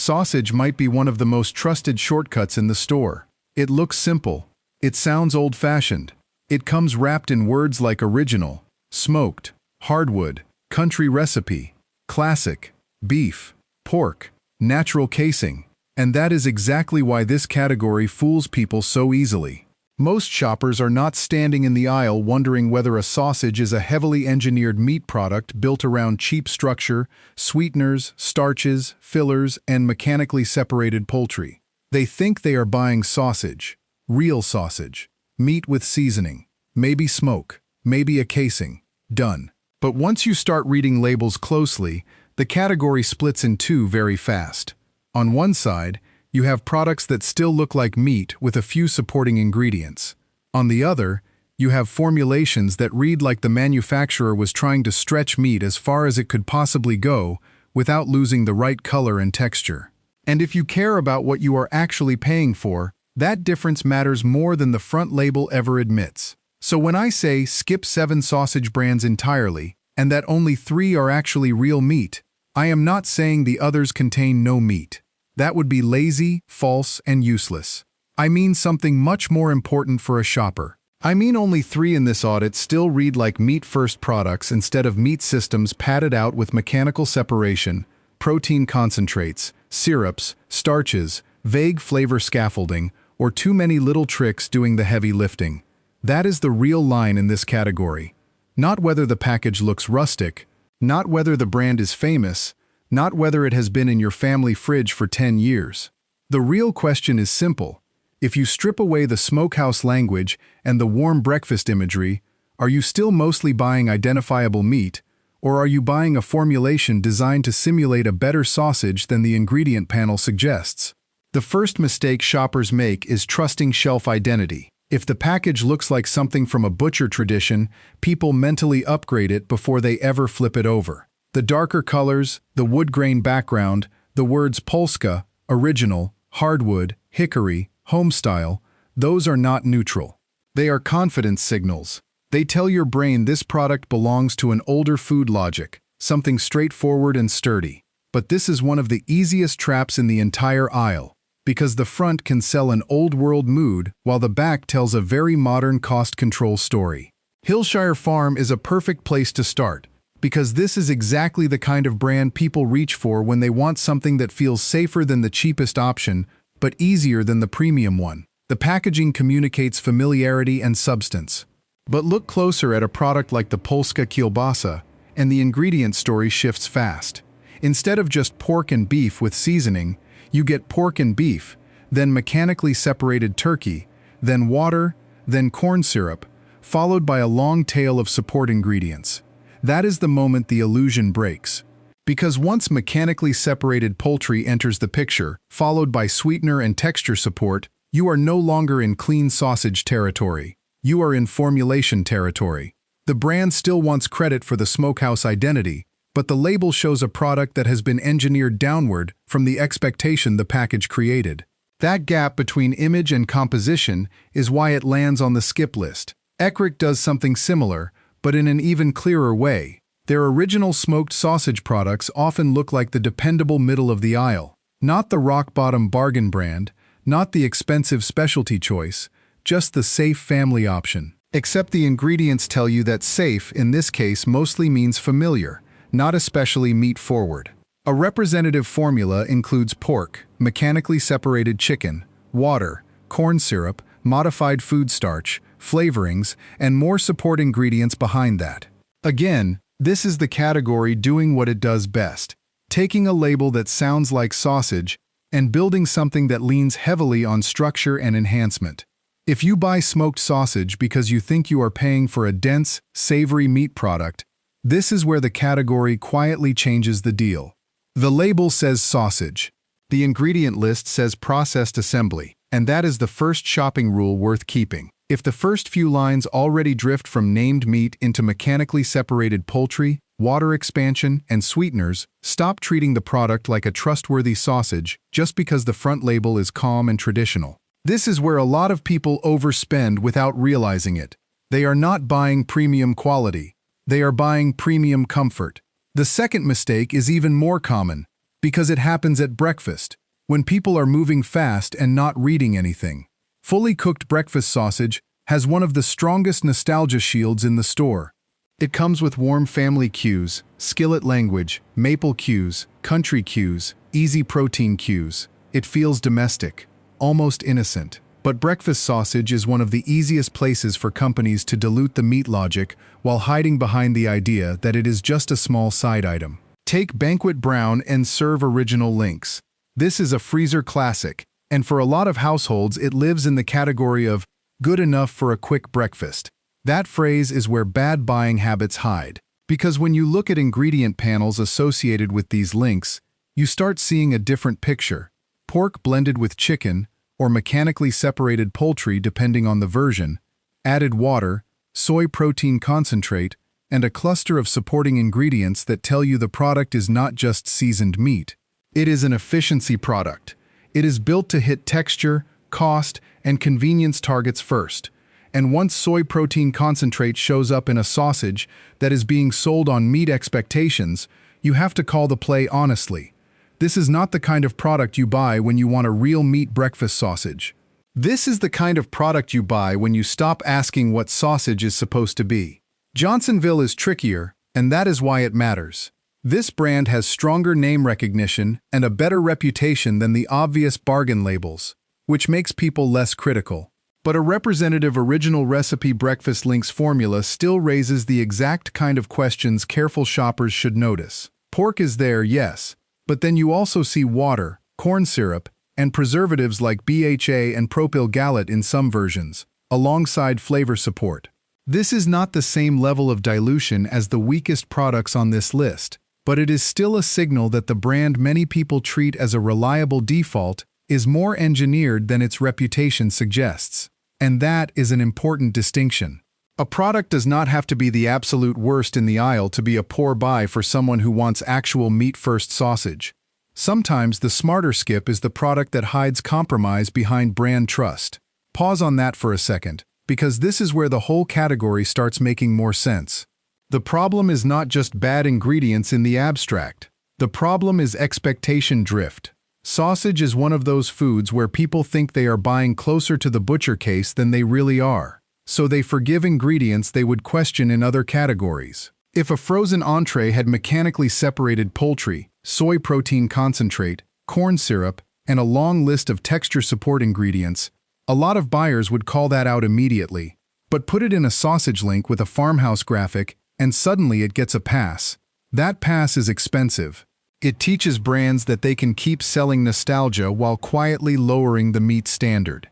sausage might be one of the most trusted shortcuts in the store. It looks simple. It sounds old-fashioned. It comes wrapped in words like original, smoked, hardwood, country recipe, classic, beef, pork, natural casing. And that is exactly why this category fools people so easily. Most shoppers are not standing in the aisle wondering whether a sausage is a heavily engineered meat product built around cheap structure, sweeteners, starches, fillers, and mechanically separated poultry. They think they are buying sausage, real sausage, meat with seasoning, maybe smoke, maybe a casing. Done. But once you start reading labels closely, the category splits in two very fast. On one side, you have products that still look like meat with a few supporting ingredients. On the other, you have formulations that read like the manufacturer was trying to stretch meat as far as it could possibly go without losing the right color and texture. And if you care about what you are actually paying for, that difference matters more than the front label ever admits. So when I say skip 7 sausage brands entirely, and that only 3 are actually real meat, I am not saying the others contain no meat. That would be lazy, false, and useless. I mean something much more important for a shopper. I mean only 3 in this audit still read like meat-first products instead of meat systems padded out with mechanical separation, protein concentrates, syrups, starches, vague flavor scaffolding, or too many little tricks doing the heavy lifting. That is the real line in this category. Not whether the package looks rustic, not whether the brand is famous, not whether it has been in your family fridge for 10 years. The real question is simple. If you strip away the smokehouse language and the warm breakfast imagery, are you still mostly buying identifiable meat, or are you buying a formulation designed to simulate a better sausage than the ingredient panel suggests? The first mistake shoppers make is trusting shelf identity. If the package looks like something from a butcher tradition, people mentally upgrade it before they ever flip it over. The darker colors, the wood grain background, the words Polska, original, hardwood, hickory, homestyle, those are not neutral. They are confidence signals. They tell your brain this product belongs to an older food logic, something straightforward and sturdy. But this is one of the easiest traps in the entire aisle, because the front can sell an old-world mood while the back tells a very modern cost control story. Hillshire Farm is a perfect place to start, because this is exactly the kind of brand people reach for when they want something that feels safer than the cheapest option, but easier than the premium one. The packaging communicates familiarity and substance. But look closer at a product like the Polska Kielbasa, and the ingredient story shifts fast. Instead of just pork and beef with seasoning, you get pork and beef, then mechanically separated turkey, then water, then corn syrup, followed by a long tail of support ingredients. That is the moment the illusion breaks. Because once mechanically separated poultry enters the picture, followed by sweetener and texture support, you are no longer in clean sausage territory. You are in formulation territory. The brand still wants credit for the smokehouse identity, but the label shows a product that has been engineered downward from the expectation the package created. That gap between image and composition is why it lands on the skip list. Eckrich does something similar, but in an even clearer way. Their original smoked sausage products often look like the dependable middle of the aisle. Not the rock-bottom bargain brand, not the expensive specialty choice, just the safe family option. Except the ingredients tell you that safe, in this case, mostly means familiar, not especially meat-forward. A representative formula includes pork, mechanically separated chicken, water, corn syrup, modified food starch, flavorings, and more support ingredients behind that. Again, this is the category doing what it does best, taking a label that sounds like sausage and building something that leans heavily on structure and enhancement. If you buy smoked sausage because you think you are paying for a dense, savory meat product, this is where the category quietly changes the deal. The label says sausage. The ingredient list says processed assembly, and that is the first shopping rule worth keeping. If the first few lines already drift from named meat into mechanically separated poultry, water expansion, and sweeteners, stop treating the product like a trustworthy sausage just because the front label is calm and traditional. This is where a lot of people overspend without realizing it. They are not buying premium quality. They are buying premium comfort. The second mistake is even more common. Because it happens at breakfast, when people are moving fast and not reading anything. Fully cooked breakfast sausage has one of the strongest nostalgia shields in the store. It comes with warm family cues, skillet language, maple cues, country cues, easy protein cues. It feels domestic, almost innocent. But breakfast sausage is one of the easiest places for companies to dilute the meat logic while hiding behind the idea that it is just a small side item. Take Banquet Brown and Serve Original Links. This is a freezer classic, and for a lot of households it lives in the category of good enough for a quick breakfast. That phrase is where bad buying habits hide. Because when you look at ingredient panels associated with these links, you start seeing a different picture. Pork blended with chicken, or mechanically separated poultry depending on the version, added water, soy protein concentrate, and a cluster of supporting ingredients that tell you the product is not just seasoned meat. It is an efficiency product. It is built to hit texture, cost, and convenience targets first. And once soy protein concentrate shows up in a sausage that is being sold on meat expectations, you have to call the play honestly. This is not the kind of product you buy when you want a real meat breakfast sausage. This is the kind of product you buy when you stop asking what sausage is supposed to be. Johnsonville is trickier, and that is why it matters. This brand has stronger name recognition and a better reputation than the obvious bargain labels, which makes people less critical. But a representative original recipe breakfast links formula still raises the exact kind of questions careful shoppers should notice. Pork is there, yes, but then you also see water, corn syrup, and preservatives like BHA and propyl gallate in some versions, alongside flavor support. This is not the same level of dilution as the weakest products on this list, but it is still a signal that the brand many people treat as a reliable default is more engineered than its reputation suggests. And that is an important distinction. A product does not have to be the absolute worst in the aisle to be a poor buy for someone who wants actual meat-first sausage. Sometimes the smarter skip is the product that hides compromise behind brand trust. Pause on that for a second, because this is where the whole category starts making more sense. The problem is not just bad ingredients in the abstract. The problem is expectation drift. Sausage is one of those foods where people think they are buying closer to the butcher case than they really are, so they forgive ingredients they would question in other categories. If a frozen entree had mechanically separated poultry, soy protein concentrate, corn syrup, and a long list of texture support ingredients, a lot of buyers would call that out immediately. But put it in a sausage link with a farmhouse graphic, and suddenly it gets a pass. That pass is expensive. It teaches brands that they can keep selling nostalgia while quietly lowering the meat standard.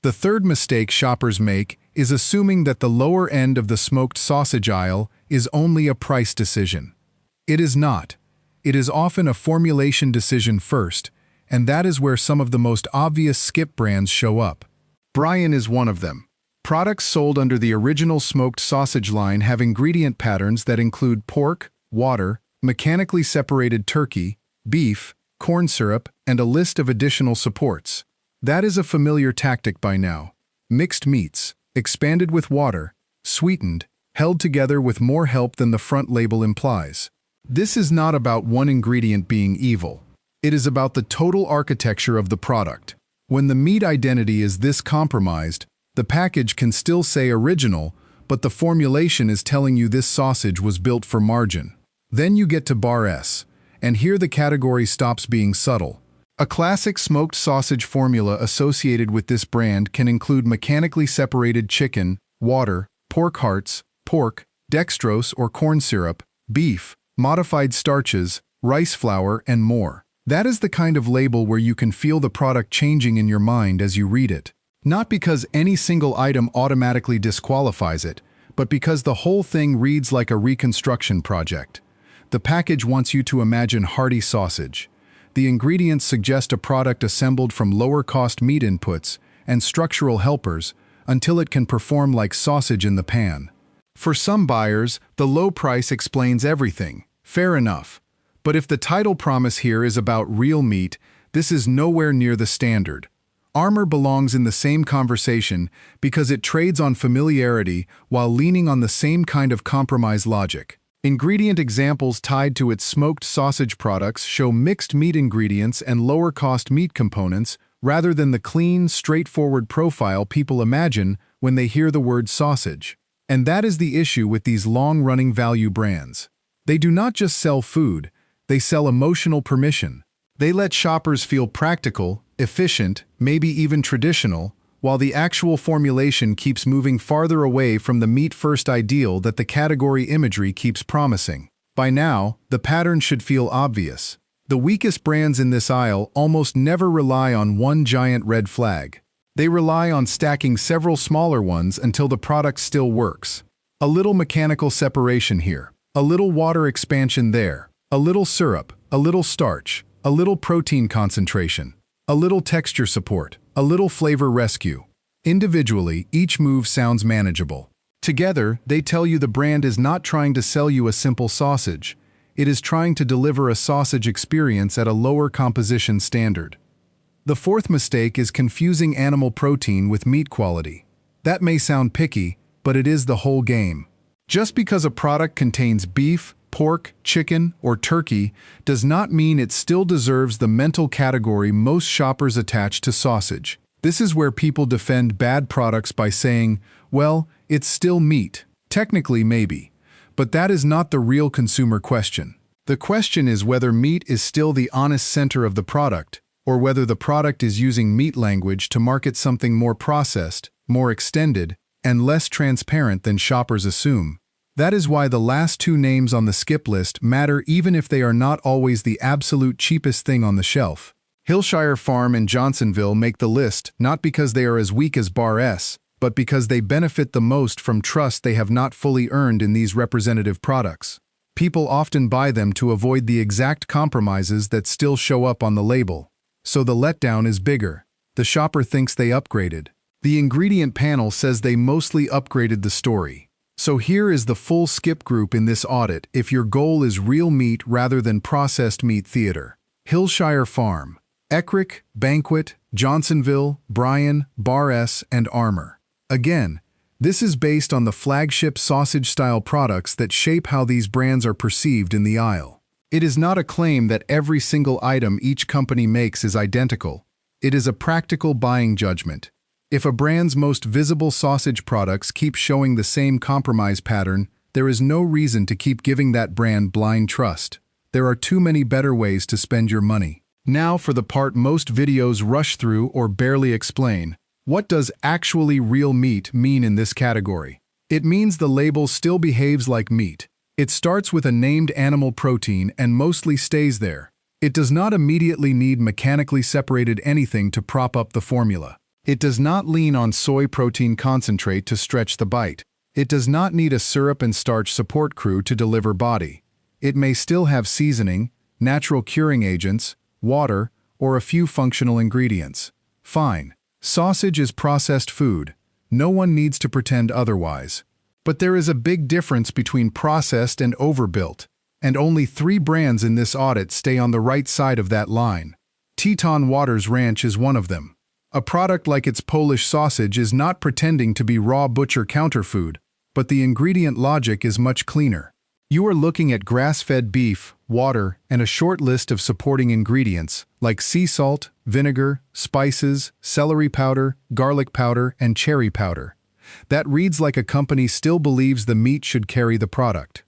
The third mistake shoppers make is assuming that the lower end of the smoked sausage aisle is only a price decision. It is not. It is often a formulation decision first, and that is where some of the most obvious skip brands show up. Bryan is one of them. Products sold under the original smoked sausage line have ingredient patterns that include pork, water, mechanically separated turkey, beef, corn syrup, and a list of additional supports. That is a familiar tactic by now. Mixed meats, expanded with water, sweetened, held together with more help than the front label implies. This is not about one ingredient being evil. It is about the total architecture of the product. When the meat identity is this compromised, the package can still say original, but the formulation is telling you this sausage was built for margin. Then you get to Bar S, and here the category stops being subtle. A classic smoked sausage formula associated with this brand can include mechanically separated chicken, water, pork hearts, pork, dextrose or corn syrup, beef, modified starches, rice flour, and more. That is the kind of label where you can feel the product changing in your mind as you read it. Not because any single item automatically disqualifies it, but because the whole thing reads like a reconstruction project. The package wants you to imagine hearty sausage. The ingredients suggest a product assembled from lower-cost meat inputs and structural helpers until it can perform like sausage in the pan. For some buyers, the low price explains everything. Fair enough. But if the title promise here is about real meat, this is nowhere near the standard. Armour belongs in the same conversation because it trades on familiarity while leaning on the same kind of compromise logic. Ingredient examples tied to its smoked sausage products show mixed meat ingredients and lower-cost meat components rather than the clean, straightforward profile people imagine when they hear the word sausage. And that is the issue with these long-running value brands. They do not just sell food, they sell emotional permission. They let shoppers feel practical, efficient, maybe even traditional, while the actual formulation keeps moving farther away from the meat-first ideal that the category imagery keeps promising. By now, the pattern should feel obvious. The weakest brands in this aisle almost never rely on one giant red flag. They rely on stacking several smaller ones until the product still works. A little mechanical separation here, a little water expansion there, a little syrup, a little starch, a little protein concentration, a little texture support, a little flavor rescue. Individually, each move sounds manageable. Together, they tell you the brand is not trying to sell you a simple sausage. It is trying to deliver a sausage experience at a lower composition standard. The fourth mistake is confusing animal protein with meat quality. That may sound picky, but it is the whole game. Just because a product contains beef, pork, chicken, or turkey does not mean it still deserves the mental category most shoppers attach to sausage. This is where people defend bad products by saying, well, it's still meat. Technically, maybe. But that is not the real consumer question. The question is whether meat is still the honest center of the product, or whether the product is using meat language to market something more processed, more extended, and less transparent than shoppers assume. That is why the last two names on the skip list matter even if they are not always the absolute cheapest thing on the shelf. Hillshire Farm and Johnsonville make the list not because they are as weak as Bar S, but because they benefit the most from trust they have not fully earned in these representative products. People often buy them to avoid the exact compromises that still show up on the label. So the letdown is bigger. The shopper thinks they upgraded. The ingredient panel says they mostly upgraded the story. So here is the full skip group in this audit if your goal is real meat rather than processed meat theater. Hillshire Farm, Eckrich, Banquet, Johnsonville, Bryan, Bar S, and Armour. Again, this is based on the flagship sausage-style products that shape how these brands are perceived in the aisle. It is not a claim that every single item each company makes is identical. It is a practical buying judgment. If a brand's most visible sausage products keep showing the same compromise pattern, there is no reason to keep giving that brand blind trust. There are too many better ways to spend your money. Now for the part most videos rush through or barely explain. What does actually real meat mean in this category? It means the label still behaves like meat. It starts with a named animal protein and mostly stays there. It does not immediately need mechanically separated anything to prop up the formula. It does not lean on soy protein concentrate to stretch the bite. It does not need a syrup and starch support crew to deliver body. It may still have seasoning, natural curing agents, water, or a few functional ingredients. Fine. Sausage is processed food. No one needs to pretend otherwise. But there is a big difference between processed and overbuilt, and only 3 brands in this audit stay on the right side of that line. Teton Waters Ranch is one of them. A product like its Polish sausage is not pretending to be raw butcher counterfood, but the ingredient logic is much cleaner. You are looking at grass-fed beef, water, and a short list of supporting ingredients like sea salt, vinegar, spices, celery powder, garlic powder, and cherry powder. That reads like a company still believes the meat should carry the product.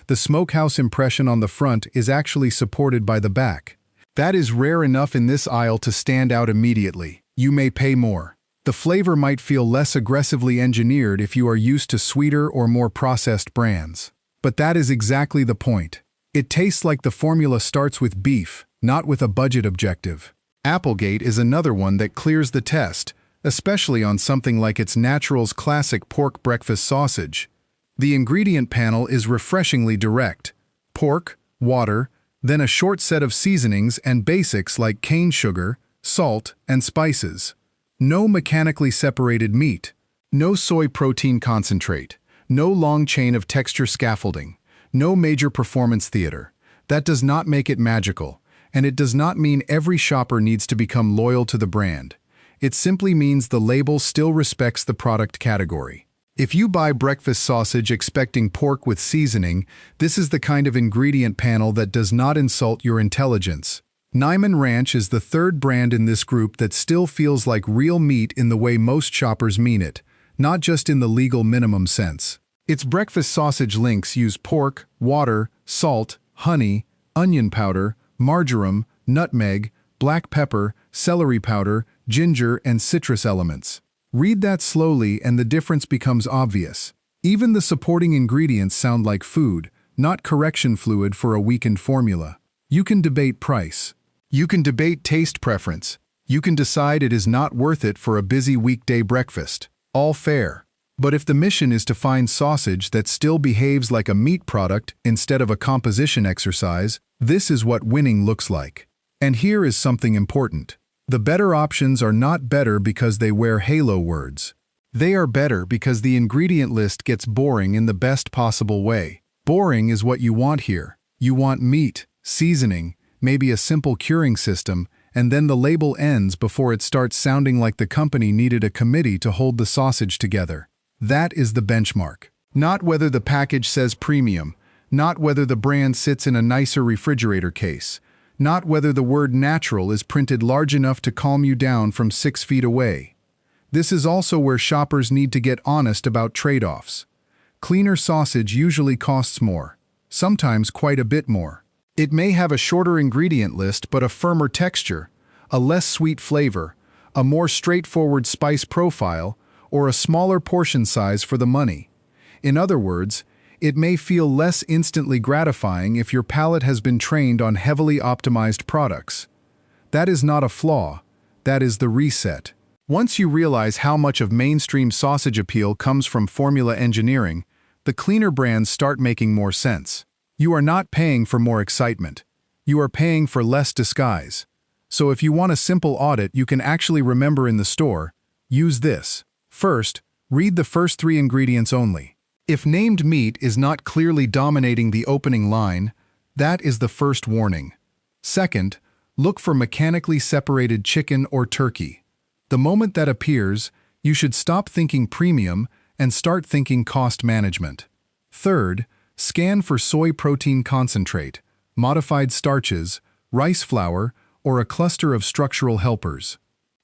The smokehouse impression on the front is actually supported by the back. That is rare enough in this aisle to stand out immediately. You may pay more. The flavor might feel less aggressively engineered if you are used to sweeter or more processed brands. But that is exactly the point. It tastes like the formula starts with beef, not with a budget objective. Applegate is another one that clears the test, especially on something like its Naturals classic pork breakfast sausage. The ingredient panel is refreshingly direct. Pork, water, then a short set of seasonings and basics like cane sugar, salt, and spices. No mechanically separated meat. No soy protein concentrate. No long chain of texture scaffolding. No major performance theater. That does not make it magical, and it does not mean every shopper needs to become loyal to the brand. It simply means the label still respects the product category. If you buy breakfast sausage expecting pork with seasoning, this is the kind of ingredient panel that does not insult your intelligence. Niman Ranch is the third brand in this group that still feels like real meat in the way most shoppers mean it, not just in the legal minimum sense. Its breakfast sausage links use pork, water, salt, honey, onion powder, marjoram, nutmeg, black pepper, celery powder, ginger, and citrus elements. Read that slowly and the difference becomes obvious. Even the supporting ingredients sound like food, not correction fluid for a weakened formula. You can debate price. You can debate taste preference. You can decide it is not worth it for a busy weekday breakfast. All fair. But if the mission is to find sausage that still behaves like a meat product instead of a composition exercise, this is what winning looks like. And here is something important. The better options are not better because they wear halo words. They are better because the ingredient list gets boring in the best possible way. Boring is what you want here. You want meat, seasoning, maybe a simple curing system, and then the label ends before it starts sounding like the company needed a committee to hold the sausage together. That is the benchmark. Not whether the package says premium, not whether the brand sits in a nicer refrigerator case, not whether the word natural is printed large enough to calm you down from 6 feet away. This is also where shoppers need to get honest about trade-offs. Cleaner sausage usually costs more, sometimes quite a bit more. It may have a shorter ingredient list but a firmer texture, a less sweet flavor, a more straightforward spice profile, or a smaller portion size for the money. In other words, it may feel less instantly gratifying if your palate has been trained on heavily optimized products. That is not a flaw, that is the reset. Once you realize how much of mainstream sausage appeal comes from formula engineering, the cleaner brands start making more sense. You are not paying for more excitement. You are paying for less disguise. So if you want a simple audit you can actually remember in the store, use this. First, read the first 3 ingredients only. If named meat is not clearly dominating the opening line, that is the first warning. Second, look for mechanically separated chicken or turkey. The moment that appears, you should stop thinking premium and start thinking cost management. Third, scan for soy protein concentrate, modified starches, rice flour, or a cluster of structural helpers.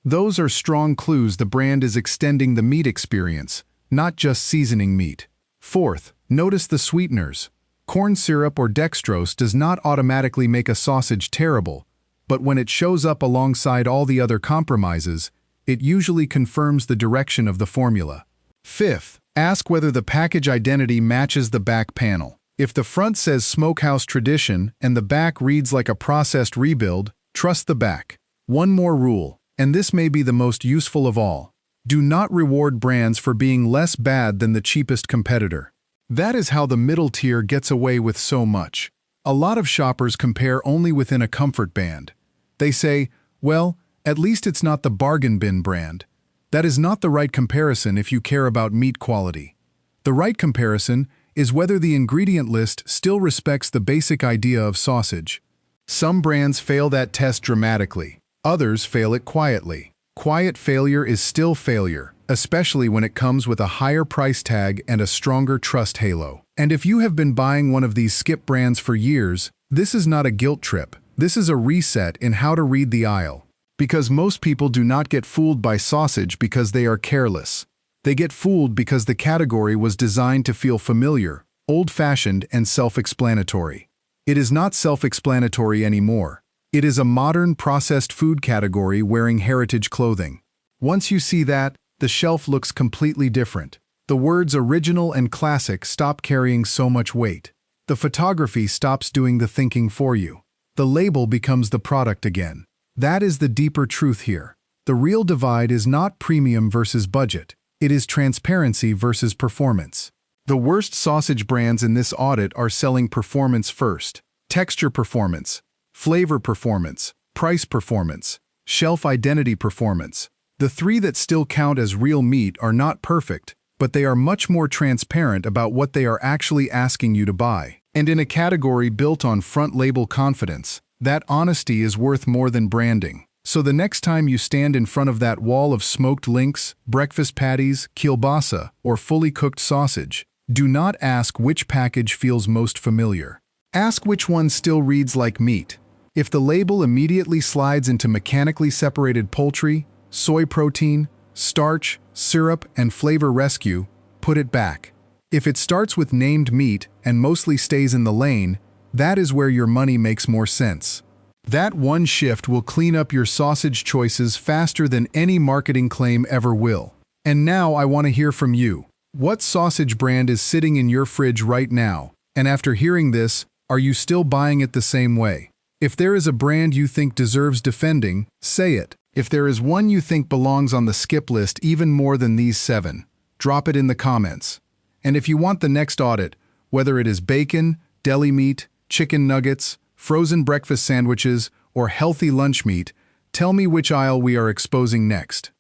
Those are strong clues the brand is extending the meat experience, not just seasoning meat. Fourth, notice the sweeteners. Corn syrup or dextrose does not automatically make a sausage terrible, but when it shows up alongside all the other compromises, it usually confirms the direction of the formula. Fifth, ask whether the package identity matches the back panel. If the front says Smokehouse Tradition and the back reads like a processed rebuild, trust the back. One more rule, and this may be the most useful of all. Do not reward brands for being less bad than the cheapest competitor. That is how the middle tier gets away with so much. A lot of shoppers compare only within a comfort band. They say, well, at least it's not the bargain bin brand. That is not the right comparison if you care about meat quality. The right comparison is whether the ingredient list still respects the basic idea of sausage. Some brands fail that test dramatically. Others fail it quietly. Quiet failure is still failure, especially when it comes with a higher price tag and a stronger trust halo. And if you have been buying one of these skip brands for years, this is not a guilt trip. This is a reset in how to read the aisle. Because most people do not get fooled by sausage because they are careless. They get fooled because the category was designed to feel familiar, old-fashioned, and self-explanatory. It is not self-explanatory anymore. It is a modern processed food category wearing heritage clothing. Once you see that, the shelf looks completely different. The words original and classic stop carrying so much weight. The photography stops doing the thinking for you. The label becomes the product again. That is the deeper truth here. The real divide is not premium versus budget. It is transparency versus performance. The worst sausage brands in this audit are selling performance first. Texture performance, flavor performance, price performance, shelf identity performance. The 3 that still count as real meat are not perfect, but they are much more transparent about what they are actually asking you to buy. And in a category built on front label confidence, that honesty is worth more than branding. So the next time you stand in front of that wall of smoked links, breakfast patties, kielbasa, or fully cooked sausage, do not ask which package feels most familiar. Ask which one still reads like meat. If the label immediately slides into mechanically separated poultry, soy protein, starch, syrup, and flavor rescue, put it back. If it starts with named meat and mostly stays in the lane, that is where your money makes more sense. That one shift will clean up your sausage choices faster than any marketing claim ever will. And now I want to hear from you. What sausage brand is sitting in your fridge right now? And after hearing this, are you still buying it the same way? If there is a brand you think deserves defending, say it. If there is one you think belongs on the skip list even more than these 7, drop it in the comments. And if you want the next audit, whether it is bacon, deli meat, chicken nuggets, frozen breakfast sandwiches, or healthy lunch meat, tell me which aisle we are exposing next.